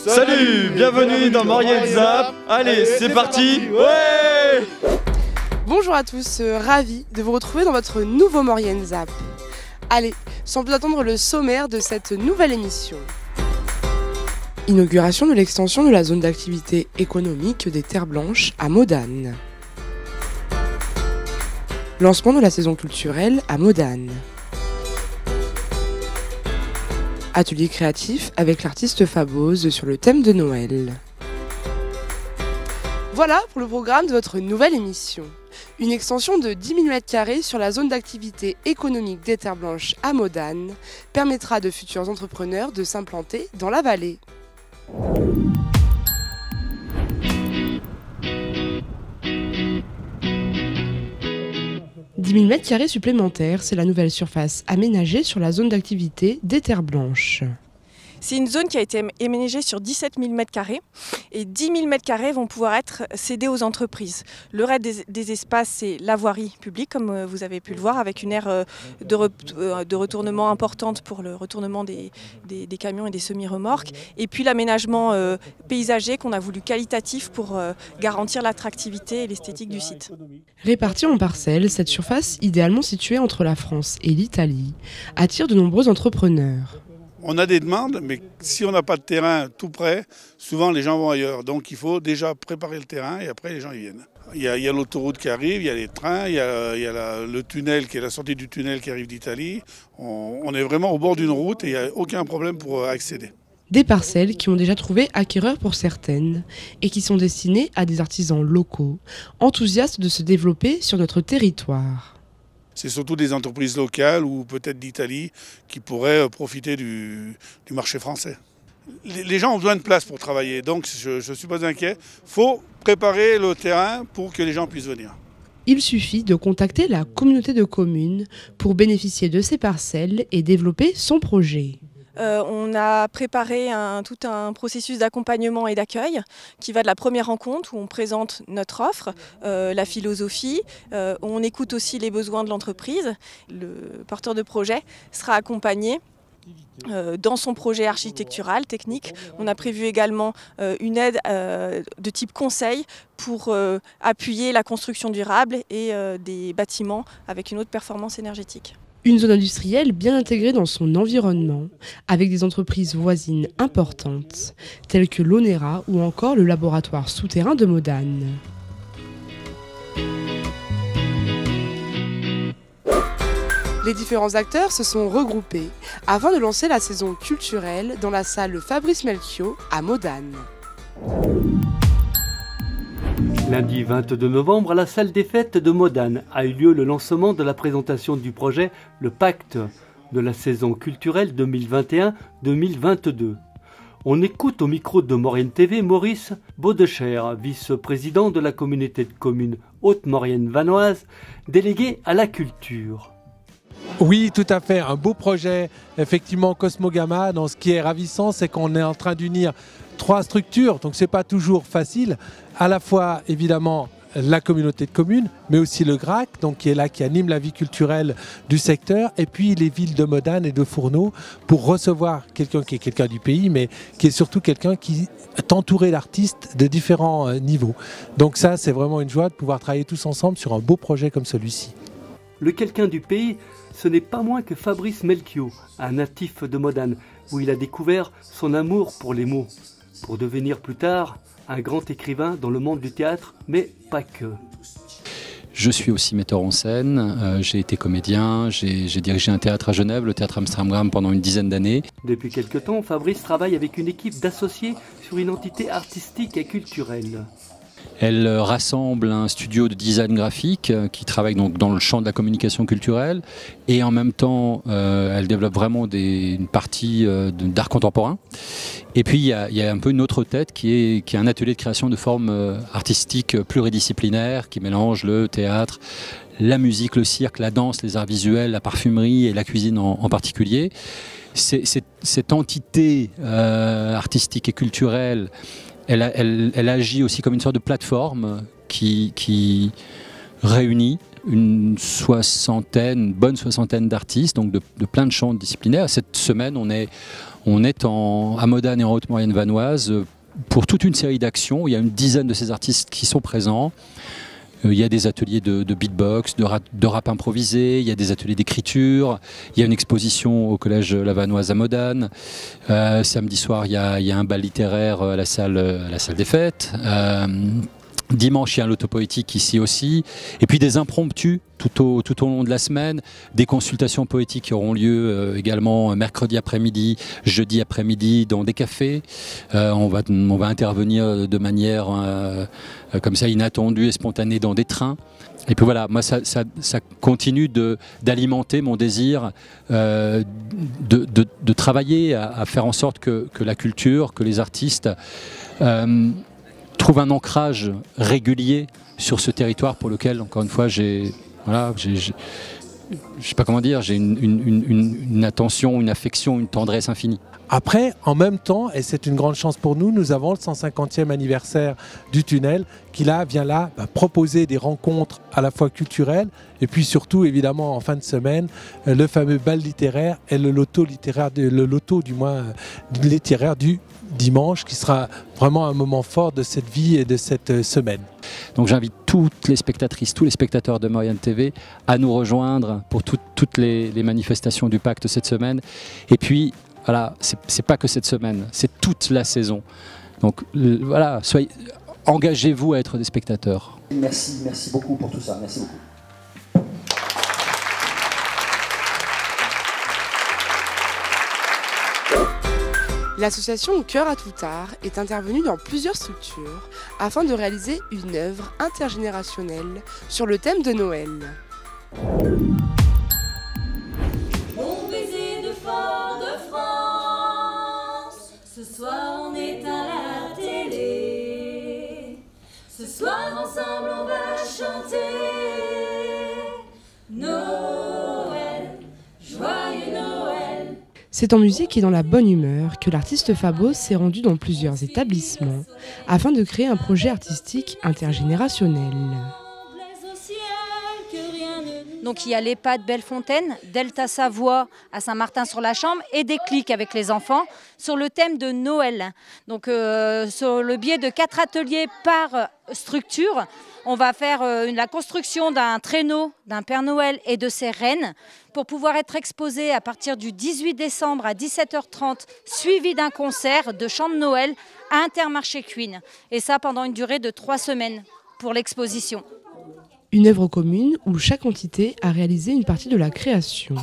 Salut, bienvenue dans Maurienne Zap. Allez, c'est parti. Ouais! Bonjour à tous, ravi de vous retrouver dans votre nouveau Maurienne Zap. Allez, sans plus attendre le sommaire de cette nouvelle émission. Inauguration de l'extension de la zone d'activité économique des Terres Blanches à Modane. Lancement de la saison culturelle à Modane. Atelier créatif avec l'artiste Fabose sur le thème de Noël. Voilà pour le programme de votre nouvelle émission. Une extension de 10 000 m² sur la zone d'activité économique des Terres Blanches à Modane permettra de futurs entrepreneurs de s'implanter dans la vallée. « 10 000 m² supplémentaires, c'est la nouvelle surface aménagée sur la zone d'activité des Terres Blanches. » C'est une zone qui a été aménagée sur 17 000 m² et 10 000 m² vont pouvoir être cédés aux entreprises. Le reste des espaces, c'est la voirie publique, comme vous avez pu le voir, avec une aire de retournement importante pour le retournement des camions et des semi-remorques. Et puis l'aménagement paysager qu'on a voulu qualitatif pour garantir l'attractivité et l'esthétique du site. Répartie en parcelles, cette surface, idéalement située entre la France et l'Italie, attire de nombreux entrepreneurs. On a des demandes, mais si on n'a pas de terrain tout près, souvent les gens vont ailleurs. Donc il faut déjà préparer le terrain et après les gens y viennent. Il y a l'autoroute qui arrive, il y a les trains, il y a le tunnel qui est la sortie du tunnel qui arrive d'Italie. On est vraiment au bord d'une route et il n'y a aucun problème pour accéder. Des parcelles qui ont déjà trouvé acquéreurs pour certaines et qui sont destinées à des artisans locaux, enthousiastes de se développer sur notre territoire. C'est surtout des entreprises locales ou peut-être d'Italie qui pourraient profiter du marché français. Les gens ont besoin de place pour travailler, donc je ne suis pas inquiet. Il faut préparer le terrain pour que les gens puissent venir. Il suffit de contacter la communauté de communes pour bénéficier de ces parcelles et développer son projet. On a préparé tout un processus d'accompagnement et d'accueil qui va de la première rencontre où on présente notre offre, la philosophie, on écoute aussi les besoins de l'entreprise. Le porteur de projet sera accompagné dans son projet architectural, technique. On a prévu également une aide de type conseil pour appuyer la construction durable et des bâtiments avec une haute performance énergétique. Une zone industrielle bien intégrée dans son environnement, avec des entreprises voisines importantes, telles que l'Onera ou encore le laboratoire souterrain de Modane. Les différents acteurs se sont regroupés afin de lancer la saison culturelle dans la salle Fabrice Melchior à Modane. Lundi 22 novembre, à la salle des fêtes de Modane a eu lieu le lancement de la présentation du projet Le Pacte de la saison culturelle 2021-2022. On écoute au micro de Maurienne TV Maurice Baudecher, vice-président de la communauté de communes Haute-Maurienne Vanoise, délégué à la culture. Oui, tout à fait. Un beau projet, effectivement, Cosmogama. Dans ce qui est ravissant, c'est qu'on est en train d'unir 3 structures. Donc, ce n'est pas toujours facile. À la fois, évidemment, la communauté de communes, mais aussi le GRAC, donc, qui est là, qui anime la vie culturelle du secteur. Et puis, les villes de Modane et de Fourneau pour recevoir quelqu'un qui est quelqu'un du pays, mais qui est surtout quelqu'un qui est entouré d'artistes de différents niveaux. Donc, ça, c'est vraiment une joie de pouvoir travailler tous ensemble sur un beau projet comme celui-ci. Le quelqu'un du pays, ce n'est pas moins que Fabrice Melchior, un natif de Modane, où il a découvert son amour pour les mots, pour devenir plus tard un grand écrivain dans le monde du théâtre, mais pas que. Je suis aussi metteur en scène, j'ai été comédien, j'ai dirigé un théâtre à Genève, le théâtre Amsterdam pendant une dizaine d'années. Depuis quelque temps, Fabrice travaille avec une équipe d'associés sur une entité artistique et culturelle. Elle rassemble un studio de design graphique qui travaille donc dans le champ de la communication culturelle et en même temps elle développe vraiment une partie d'art contemporain. Et puis il y a un peu une autre tête qui est un atelier de création de formes artistiques pluridisciplinaires qui mélange le théâtre, la musique, le cirque, la danse, les arts visuels, la parfumerie et la cuisine en particulier. Cette entité artistique et culturelle, elle agit aussi comme une sorte de plateforme qui réunit une bonne soixantaine d'artistes, donc de plein de champs disciplinaires. Cette semaine, on est à Modane et en Haute-Maurienne vanoise pour toute une série d'actions. Il y a une dizaine de ces artistes qui sont présents. Il y a des ateliers de beatbox, de rap improvisé, il y a des ateliers d'écriture, il y a une exposition au collège La Vanoise à Modane. Samedi soir, il y a un bal littéraire à la salle des fêtes. Dimanche, il y a un loto poétique ici aussi. Et puis des impromptus tout au long de la semaine. Des consultations poétiques qui auront lieu également mercredi après-midi, jeudi après-midi dans des cafés. On va intervenir de manière comme ça inattendue et spontanée dans des trains. Et puis voilà, moi ça continue d'alimenter mon désir de travailler à faire en sorte que la culture, que les artistes trouve un ancrage régulier sur ce territoire pour lequel, encore une fois, je sais pas comment dire, j'ai une attention, une affection, une tendresse infinie. Après, en même temps, et c'est une grande chance pour nous, nous avons le 150e anniversaire du tunnel qui vient proposer des rencontres à la fois culturelles et puis surtout, évidemment, en fin de semaine, le fameux bal littéraire et le loto littéraire du dimanche qui sera vraiment un moment fort de cette vie et de cette semaine. Donc j'invite toutes les spectatrices, tous les spectateurs de Maurienne TV à nous rejoindre pour toutes les manifestations du Pacte cette semaine. Et puis, voilà, c'est pas que cette semaine, c'est toute la saison. Donc voilà, engagez-vous à être des spectateurs. Merci beaucoup pour tout ça, merci beaucoup. L'association Cœur à tout art est intervenue dans plusieurs structures afin de réaliser une œuvre intergénérationnelle sur le thème de Noël. Bon baiser de Fort-de-France, ce soir on éteint la télé, ce soir ensemble on va chanter Noël, joyeux Noël. C'est en musique et dans la bonne humeur que l'artiste Fabo s'est rendu dans plusieurs établissements afin de créer un projet artistique intergénérationnel. Donc il y a l'EHPAD Bellefontaine, Delta Savoie à Saint-Martin-sur-la-Chambre et des clics avec les enfants sur le thème de Noël. Donc sur le biais de 4 ateliers par structure, on va faire la construction d'un traîneau, d'un Père Noël et de ses reines pour pouvoir être exposé à partir du 18 décembre à 17h30, suivi d'un concert de chant de Noël à Intermarché Queen. Et ça pendant une durée de 3 semaines pour l'exposition. Une œuvre commune où chaque entité a réalisé une partie de la création.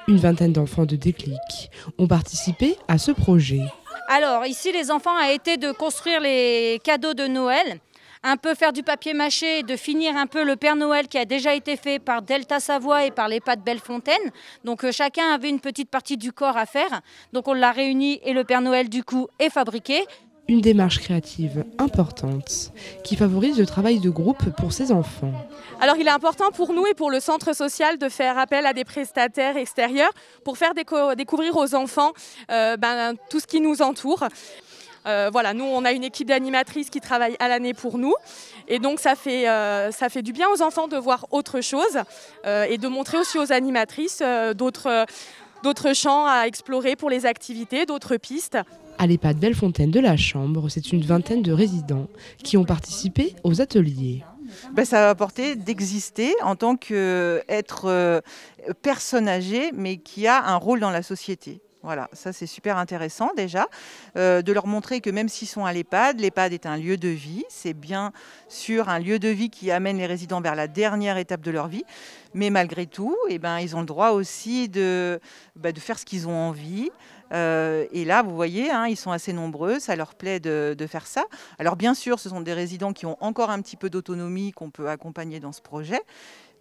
Une vingtaine d'enfants de Déclic ont participé à ce projet. Alors ici, les enfants ont été de construire les cadeaux de Noël, un peu faire du papier mâché et de finir un peu le Père Noël qui a déjà été fait par Delta Savoie et par l'EHPAD Bellefontaine. Donc chacun avait une petite partie du corps à faire. Donc on l'a réuni et le Père Noël du coup est fabriqué. Une démarche créative importante qui favorise le travail de groupe pour ces enfants. Alors il est important pour nous et pour le centre social de faire appel à des prestataires extérieurs pour faire découvrir aux enfants tout ce qui nous entoure. Voilà, nous on a une équipe d'animatrices qui travaille à l'année pour nous et donc ça fait du bien aux enfants de voir autre chose et de montrer aussi aux animatrices d'autres champs à explorer pour les activités, d'autres pistes. À l'EHPAD Bellefontaine de la Chambre, c'est une vingtaine de résidents qui ont participé aux ateliers. Ça va apporter d'exister en tant qu'être personne âgée, mais qui a un rôle dans la société. Voilà, ça c'est super intéressant déjà, de leur montrer que même s'ils sont à l'EHPAD est un lieu de vie, c'est bien sûr un lieu de vie qui amène les résidents vers la dernière étape de leur vie, mais malgré tout, ils ont le droit aussi de faire ce qu'ils ont envie, Et là, vous voyez, hein, ils sont assez nombreux, ça leur plaît de faire ça. Alors bien sûr, ce sont des résidents qui ont encore un petit peu d'autonomie qu'on peut accompagner dans ce projet.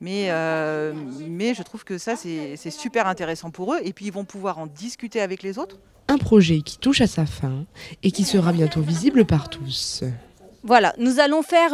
Mais je trouve que ça, c'est super intéressant pour eux. Et puis, ils vont pouvoir en discuter avec les autres. Un projet qui touche à sa fin et qui sera bientôt visible par tous. Voilà, nous allons faire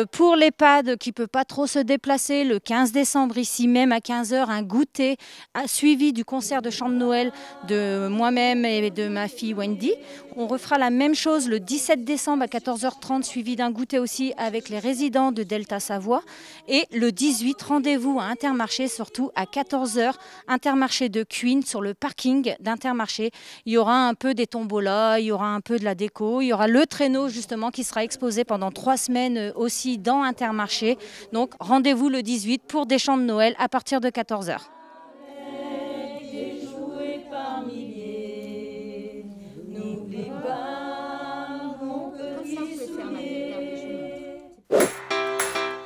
pour l'EHPAD qui ne peut pas trop se déplacer le 15 décembre ici même à 15 h un goûter suivi du concert de chant de Noël de moi-même et de ma fille Wendy. On refera la même chose le 17 décembre à 14 h 30 suivi d'un goûter aussi avec les résidents de Delta Savoie. Et le 18, rendez-vous à Intermarché, surtout à 14 h, Intermarché de Cuines sur le parking d'Intermarché. Il y aura un peu des tombolas, il y aura un peu de la déco, il y aura le traîneau justement qui sera exposé pendant 3 semaines aussi dans Intermarché. Donc rendez-vous le 18 pour des chants de Noël à partir de 14 h.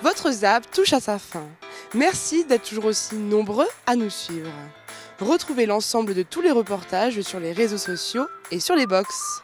Votre ZAP touche à sa fin. Merci d'être toujours aussi nombreux à nous suivre. Retrouvez l'ensemble de tous les reportages sur les réseaux sociaux et sur les box.